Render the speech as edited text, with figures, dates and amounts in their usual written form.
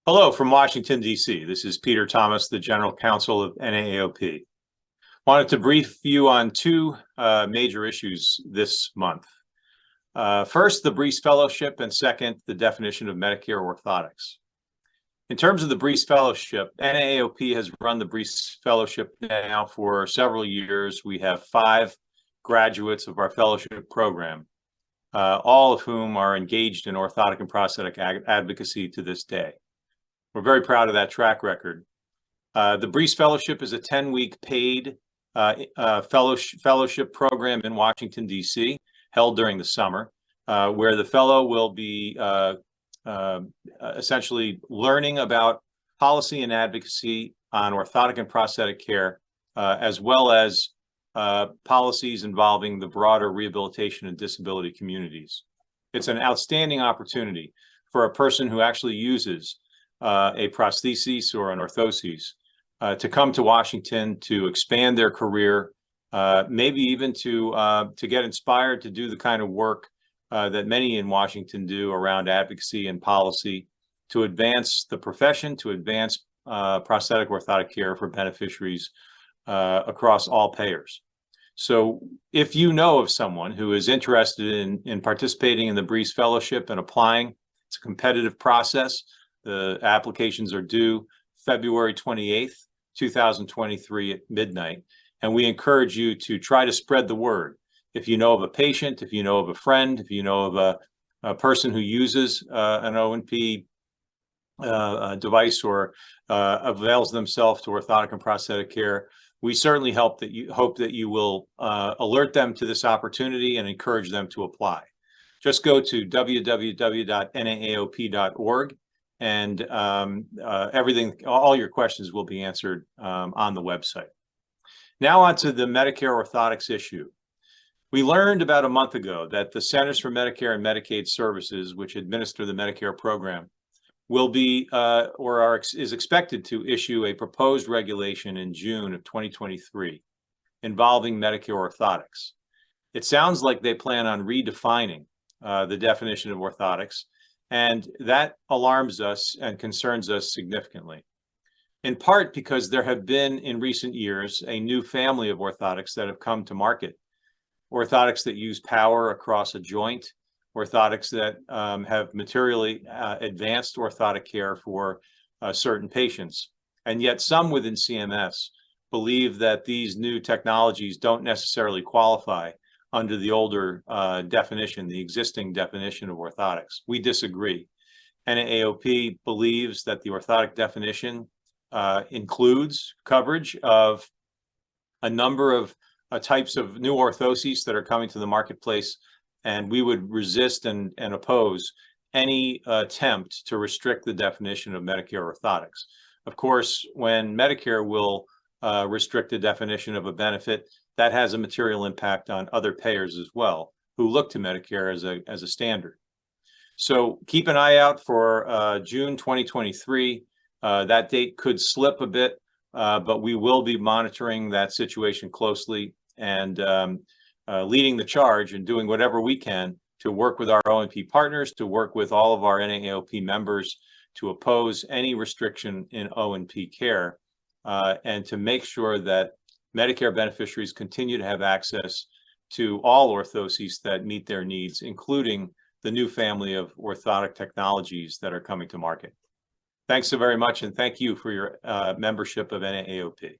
Hello from Washington, D.C. This is Peter Thomas, the General Counsel of NAAOP. Wanted to brief you on two major issues this month. First, the Breece Fellowship, and second, the definition of Medicare orthotics. In terms of the Breece Fellowship, NAAOP has run the Breece Fellowship now for several years. We have 5 graduates of our fellowship program, all of whom are engaged in orthotic and prosthetic advocacy to this day. We're very proud of that track record. The Breece Fellowship is a 10-week paid fellowship program in Washington, D.C., held during the summer, where the fellow will be essentially learning about policy and advocacy on orthotic and prosthetic care, as well as policies involving the broader rehabilitation and disability communities. It's an outstanding opportunity for a person who actually uses a prosthesis or an orthosis to come to Washington to expand their career, maybe even to get inspired to do the kind of work that many in Washington do around advocacy and policy to advance the profession, to advance prosthetic orthotic care for beneficiaries across all payers. So if you know of someone who is interested in participating in the Breece Fellowship and applying, it's a competitive process. The applications are due February 28th, 2023 at midnight. And we encourage you to try to spread the word. If you know of a patient, if you know of a friend, if you know of a person who uses an O&P device or avails themselves to orthotic and prosthetic care, we certainly hope that you will alert them to this opportunity and encourage them to apply. Just go to www.naaop.org. And all your questions will be answered on the website. Now on to the Medicare orthotics issue. We learned about a month ago that the Centers for Medicare and Medicaid Services, which administer the Medicare program, will be is expected to issue a proposed regulation in June of 2023 involving Medicare orthotics. It sounds like they plan on redefining the definition of orthotics, and that alarms us and concerns us significantly, in part because there have been in recent years a new family of orthotics that have come to market. Orthotics that use power across a joint, orthotics that have materially advanced orthotic care for certain patients. And yet some within CMS believe that these new technologies don't necessarily qualify under the older definition, the existing definition of orthotics. We disagree. NAAOP believes that the orthotic definition includes coverage of a number of types of new orthoses that are coming to the marketplace, and we would resist and oppose any attempt to restrict the definition of Medicare orthotics. Of course, when Medicare will restrict the definition of a benefit, that has a material impact on other payers as well, who look to Medicare as a standard. So keep an eye out for June 2023. That date could slip a bit, but we will be monitoring that situation closely and leading the charge and doing whatever we can to work with our O&P partners, to work with all of our NAAOP members to oppose any restriction in O&P care, and to make sure that Medicare beneficiaries continue to have access to all orthoses that meet their needs, including the new family of orthotic technologies that are coming to market. Thanks so very much, and thank you for your membership of NAAOP.